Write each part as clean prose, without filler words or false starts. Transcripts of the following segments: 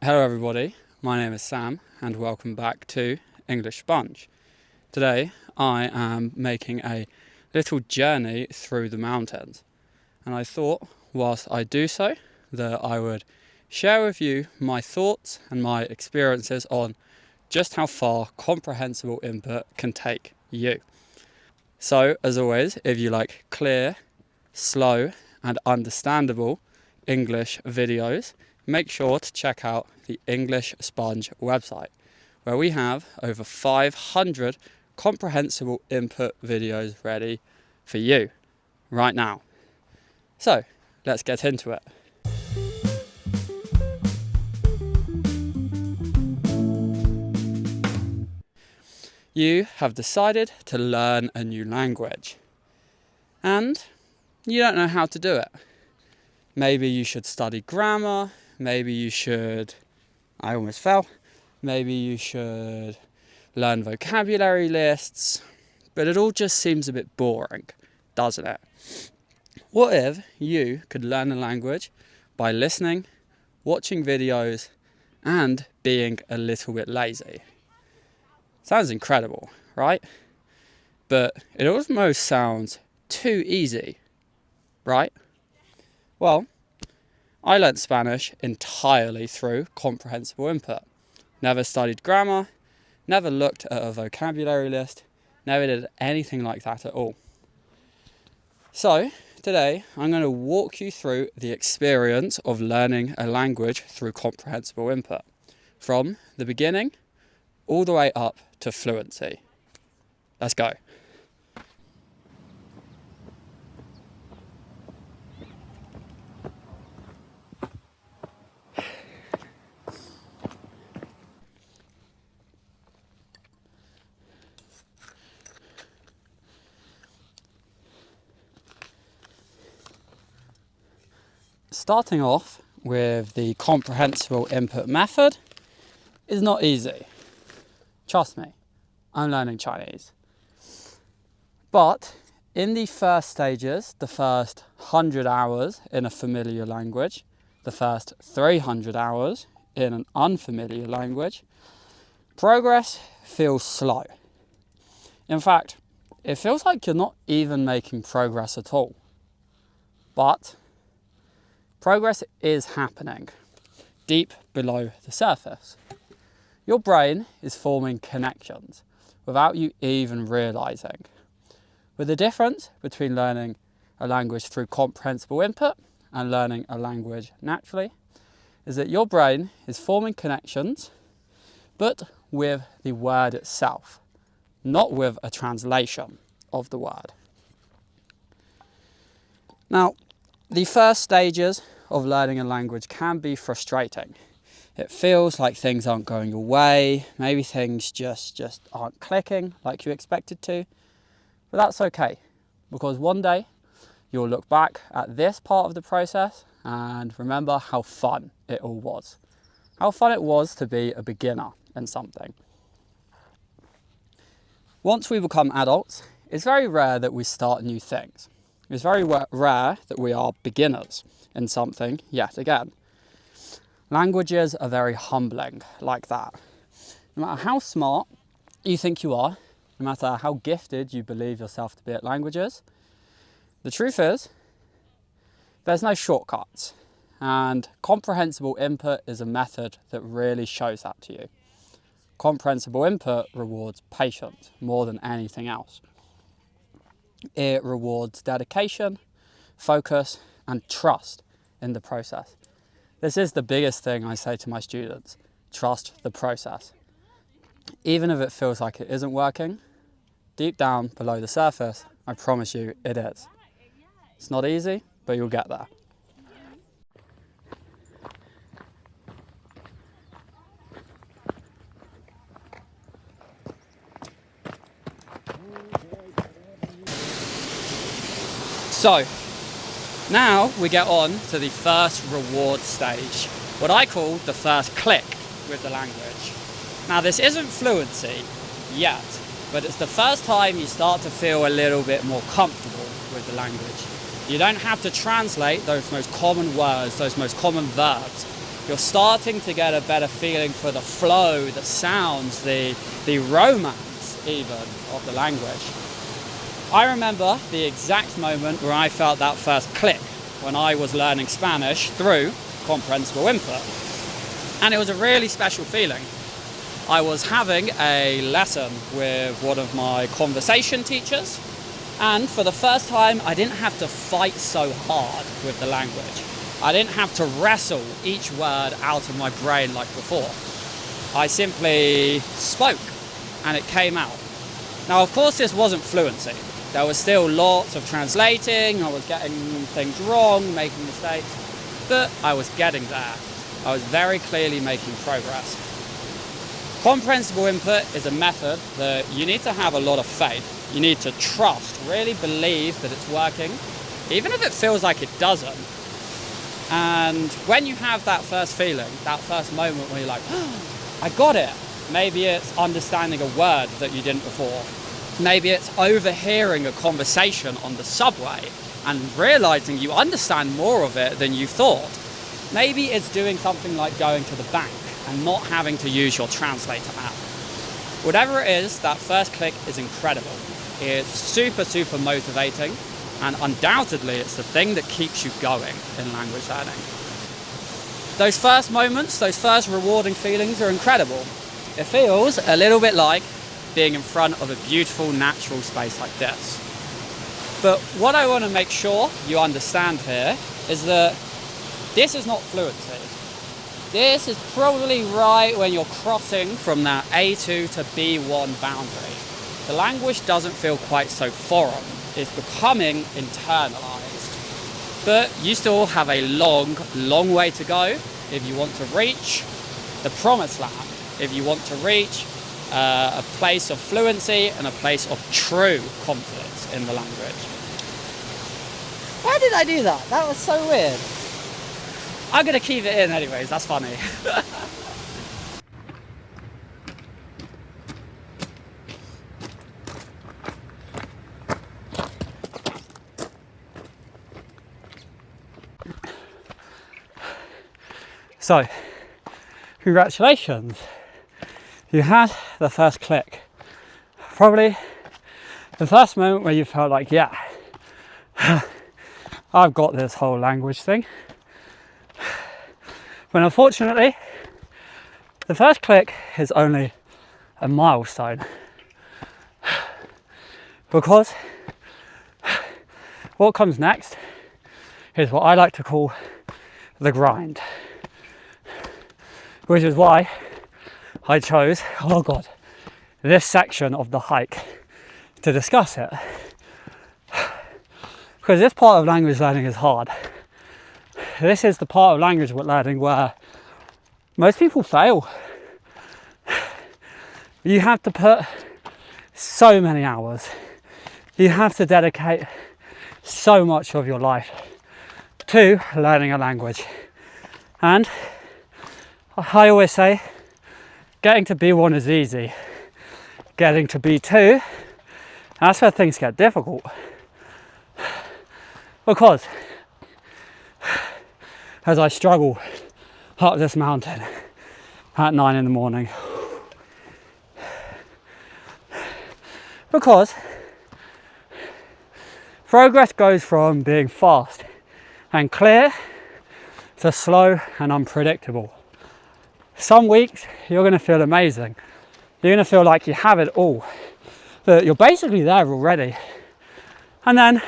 Hello everybody, my name is Sam and welcome back to English Sponge. Today I am making a little journey through the mountains, and I thought whilst I do so that I would share with you my thoughts and my experiences on just how far comprehensible input can take you. So as always, if you like clear, slow and understandable English videos, make sure to check out the English Sponge website, where we have over 500 comprehensible input videos ready for you right now. So let's get into it. You have decided to learn a new language and you don't know how to do it. Maybe you should study grammar, maybe you should, I almost fell, maybe you should learn vocabulary lists, but it all just seems a bit boring, doesn't it? What if you could learn a language by listening, watching videos, and being a little bit lazy? Sounds incredible, right? But it almost sounds too easy, right? Well, I learnt Spanish entirely through comprehensible input. Never studied grammar, never looked at a vocabulary list, never did anything like that at all. So today I'm going to walk you through the experience of learning a language through comprehensible input, from the beginning all the way up to fluency. Let's go. Starting off with the comprehensible input method is not easy. Trust me, I'm learning Chinese. But in the first stages, the first 100 hours in a familiar language, the first 300 hours in an unfamiliar language, progress feels slow. In fact, it feels like you're not even making progress at all. But progress is happening deep below the surface. Your brain is forming connections without you even realizing. With the difference between learning a language through comprehensible input and learning a language naturally is that your brain is forming connections, but with the word itself, not with a translation of the word. Now, the first stages of learning a language can be frustrating. It feels like things aren't going your way, maybe things just aren't clicking like you expected to, but that's okay, because one day you'll look back at this part of the process and remember how fun it all was. How fun it was to be a beginner in something. Once we become adults, it's very rare that we start new things. It's very rare that we are beginners in something yet again. Languages are very humbling like that. No matter how smart you think you are, no matter how gifted you believe yourself to be at languages, the truth is, there's no shortcuts, and comprehensible input is a method that really shows that to you. Comprehensible input rewards patience more than anything else. It rewards dedication, focus, and trust in the process. This is the biggest thing I say to my students: trust the process. Even if it feels like it isn't working, deep down below the surface, I promise you it is. It's not easy, but you'll get there. So, now we get on to the first reward stage, what I call the first click with the language. Now, this isn't fluency yet, but it's the first time you start to feel a little bit more comfortable with the language. You don't have to translate those most common words, those most common verbs. You're starting to get a better feeling for the flow, the sounds, the romance even of the language. I remember the exact moment where I felt that first click when I was learning Spanish through comprehensible input. And it was a really special feeling. I was having a lesson with one of my conversation teachers, and for the first time I didn't have to fight so hard with the language. I didn't have to wrestle each word out of my brain like before. I simply spoke and it came out. Now, of course, this wasn't fluency. There was still lots of translating, I was getting things wrong, making mistakes, but I was getting there. I was very clearly making progress. Comprehensible input is a method that you need to have a lot of faith. You need to trust, really believe that it's working, even if it feels like it doesn't. And when you have that first feeling, that first moment where you're like, oh, I got it. Maybe it's understanding a word that you didn't before. Maybe it's overhearing a conversation on the subway and realizing you understand more of it than you thought. Maybe it's doing something like going to the bank and not having to use your translator app. Whatever it is, that first click is incredible. It's super, super motivating, and undoubtedly it's the thing that keeps you going in language learning. Those first moments, those first rewarding feelings are incredible. It feels a little bit like being in front of a beautiful natural space like this. But what I want to make sure you understand here is that this is not fluency. This is probably right when you're crossing from that A2 to B1 boundary. The language doesn't feel quite so foreign. It's becoming internalized. But you still have a long, long way to go if you want to reach the promised land, if you want to reach a place of fluency and a place of true confidence in the language. Why did I do that? That was so weird. I'm going to keep it in anyways, that's funny. So, congratulations. You had the first click. Probably the first moment where you felt like, yeah, I've got this whole language thing. But unfortunately, the first click is only a milestone. Because what comes next is what I like to call the grind. Which is why I chose, oh God, this section of the hike to discuss it. Because this part of language learning is hard. This is the part of language learning where most people fail. You have to put so many hours. You have to dedicate so much of your life to learning a language. And I always say, getting to B1 is easy. Getting to B2, that's where things get difficult. Because as I struggle up this mountain at 9 in the morning, because progress goes from being fast and clear to slow and unpredictable. Some weeks you're going to feel amazing. You're going to feel like you have it all, that you're basically there already. And then,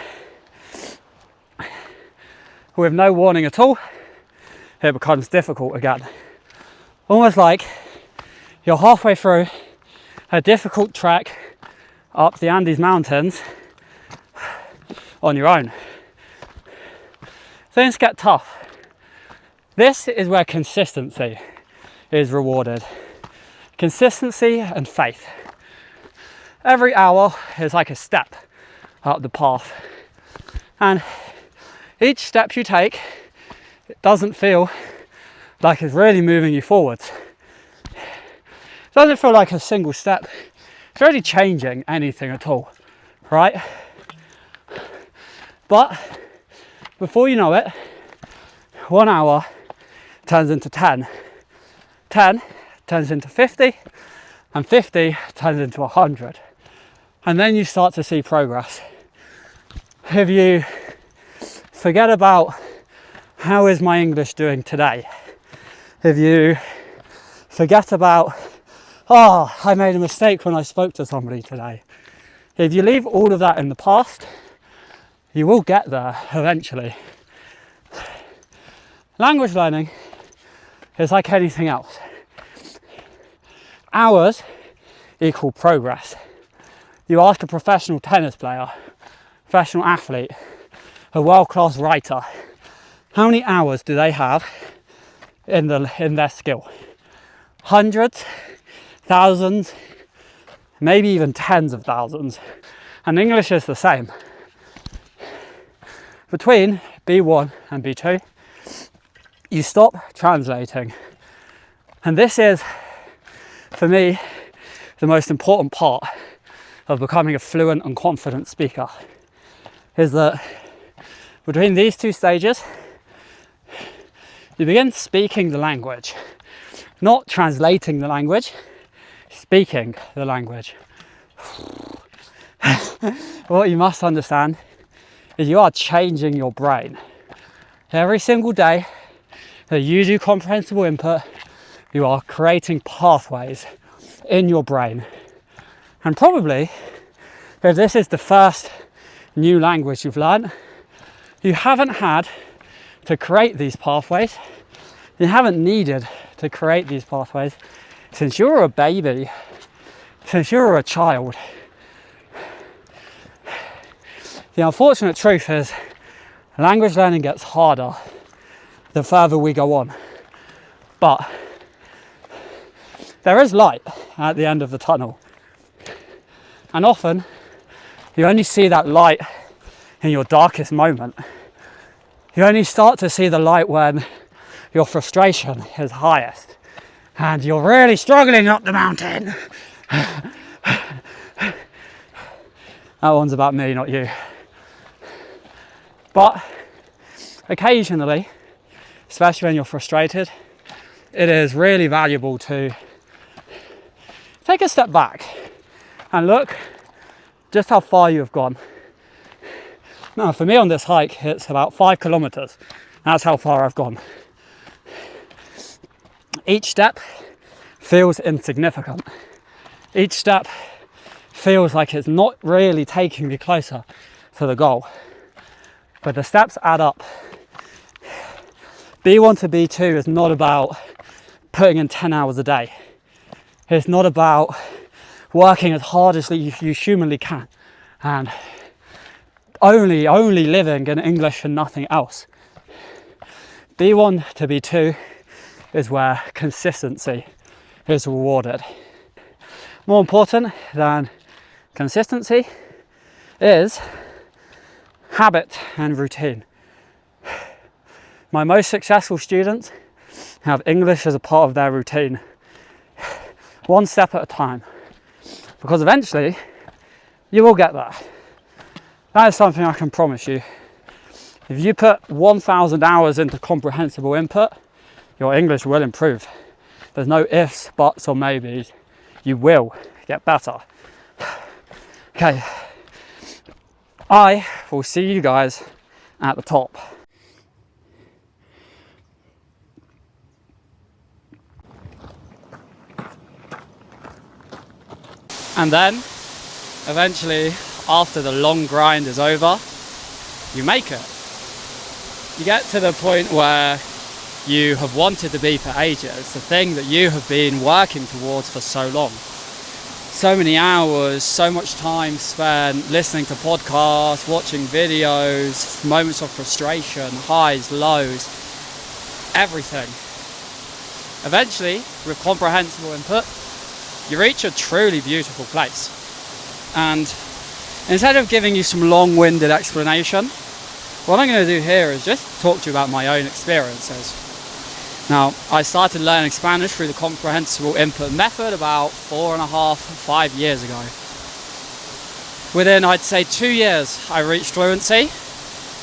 with no warning at all, it becomes difficult again. Almost like you're halfway through a difficult trek up the Andes Mountains on your own. Things get tough. This is where consistency is rewarded. Consistency and faith. Every hour is like a step up the path. And each step you take, it doesn't feel like it's really moving you forwards. It doesn't feel like a single step. It's really changing anything at all, right? But before you know it, 1 hour turns into 10. 10 turns into 50, and 50 turns into 100. And then you start to see progress. If you forget about how is my English doing today, if you forget about, oh, I made a mistake when I spoke to somebody today, if you leave all of that in the past, you will get there eventually. Language learning is like anything else. Hours equal progress. You ask a professional tennis player, professional athlete, a world-class writer, how many hours do they have in their skill? Hundreds, thousands, maybe even tens of thousands. And English is the same. Between B1 and B2, you stop translating. And this is, for me, the most important part of becoming a fluent and confident speaker, is that between these two stages, you begin speaking the language, not translating the language, speaking the language. What you must understand is you are changing your brain. Every single day that you do comprehensible input, you are creating pathways in your brain. And probably, if this is the first new language you've learned, you haven't had to create these pathways. You haven't needed to create these pathways since you were a baby, since you were a child. The unfortunate truth is language learning gets harder the further we go on. But there is light at the end of the tunnel. And often you only see that light in your darkest moment. You only start to see the light when your frustration is highest and you're really struggling up the mountain. That one's about me, not you. But occasionally, especially when you're frustrated, it is really valuable to take a step back and look just how far you've gone. Now, for me on this hike, it's about 5 kilometers. That's how far I've gone. Each step feels insignificant. Each step feels like it's not really taking me closer to the goal. But the steps add up. B1 to B2 is not about putting in 10 hours a day. It's not about working as hard as you humanly can and only living in English and nothing else. B1 to B2 is where consistency is rewarded. More important than consistency is habit and routine. My most successful students have English as a part of their routine, one step at a time, because eventually you will get there. That is something I can promise you. If you put 1,000 hours into comprehensible input, your English will improve. There's no ifs, buts, or maybes. You will get better. Okay, I will see you guys at the top. And then, eventually, after the long grind is over, you make it. You get to the point where you have wanted to be for ages, the thing that you have been working towards for so long. So many hours, so much time spent listening to podcasts, watching videos, moments of frustration, highs, lows, everything. Eventually, with comprehensible input, you reach a truly beautiful place. And instead of giving you some long-winded explanation, what I'm going to do here is just talk to you about my own experiences. Now, I started learning Spanish through the comprehensible input method about 4.5, 5 years ago. Within, I'd say, 2 years, I reached fluency.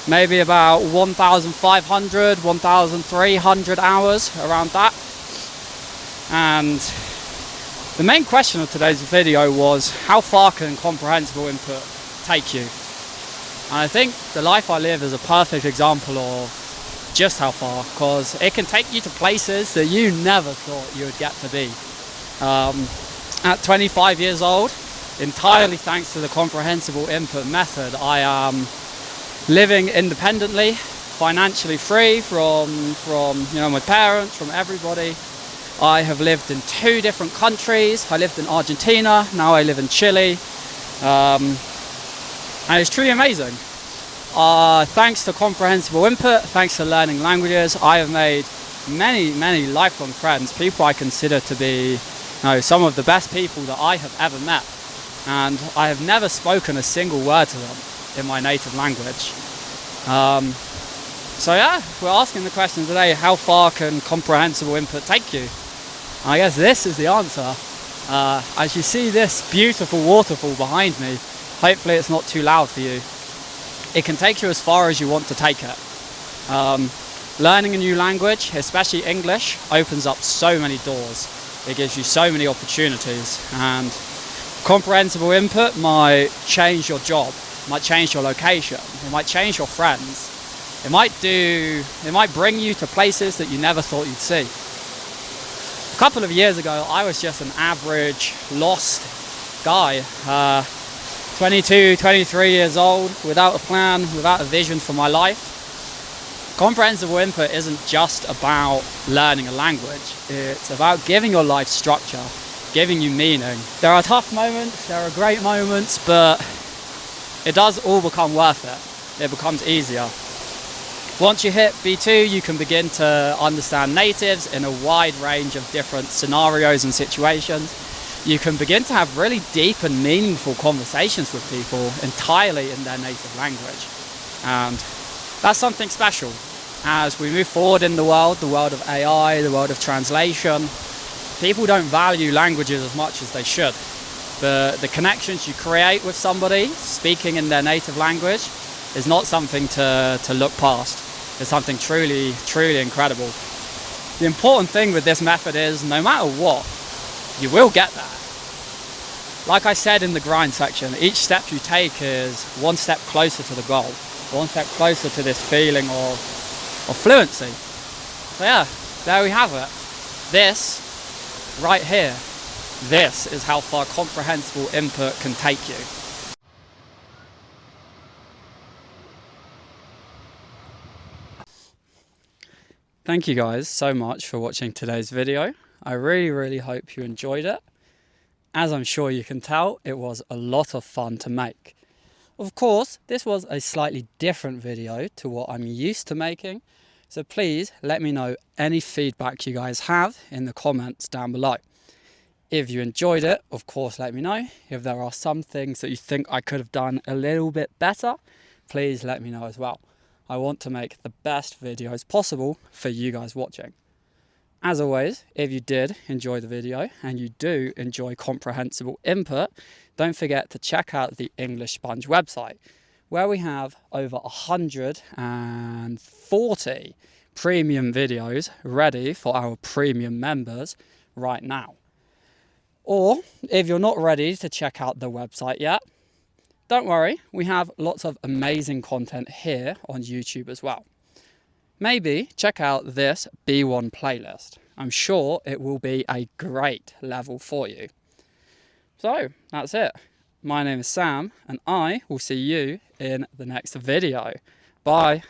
maybe about 1,500, 1,300 hours, around that. And the main question of today's video was, how far can comprehensible input take you? And I think the life I live is a perfect example of just how far, because it can take you to places that you never thought you would get to be. At 25 years old, entirely thanks to the comprehensible input method, I am living independently, financially free from my parents, from everybody. I have lived in 2 different countries. I lived in Argentina, now I live in Chile, and it's truly amazing. Thanks to comprehensible input, thanks to learning languages, I have made many lifelong friends, people I consider to be some of the best people that I have ever met, and I have never spoken a single word to them in my native language. So yeah, we're asking the question today, how far can comprehensible input take you? And I guess this is the answer. As you see this beautiful waterfall behind me, hopefully it's not too loud for you. It can take you as far as you want to take it. Learning a new language, especially English, opens up so many doors. It gives you so many opportunities, and comprehensible input might change your job, might change your location, it might change your friends. It might bring you to places that you never thought you'd see. A couple of years ago, I was just an average, lost guy, 22, 23 years old, without a plan, without a vision for my life. Comprehensible input isn't just about learning a language, it's about giving your life structure, giving you meaning. There are tough moments, there are great moments, but it does all become worth it. It becomes easier. Once you hit B2, you can begin to understand natives in a wide range of different scenarios and situations. You can begin to have really deep and meaningful conversations with people entirely in their native language. And that's something special. As we move forward in the world of AI, the world of translation, people don't value languages as much as they should. The connections you create with somebody speaking in their native language is not something to look past. It's something truly, truly incredible. The important thing with this method is, no matter what, you will get there. Like I said in the grind section, each step you take is one step closer to the goal, one step closer to this feeling of fluency. So yeah, there we have it. This, right here, this is how far comprehensible input can take you. Thank you guys so much for watching today's video. I really hope you enjoyed it. As I'm sure you can tell, it was a lot of fun to make. Of course, this was a slightly different video to what I'm used to making, so please let me know any feedback you guys have in the comments down below. If you enjoyed it, of course let me know. If there are some things that you think I could have done a little bit better, please let me know as well. I want to make the best videos possible for you guys watching. As always, if you did enjoy the video and you do enjoy comprehensible input, don't forget to check out the English Sponge website, where we have over 140 premium videos ready for our premium members right now. Or if you're not ready to check out the website yet, don't worry, we have lots of amazing content here on YouTube as well. Maybe check out this B1 playlist. I'm sure it will be a great level for you. So that's it. My name is Sam, and I will see you in the next video. Bye.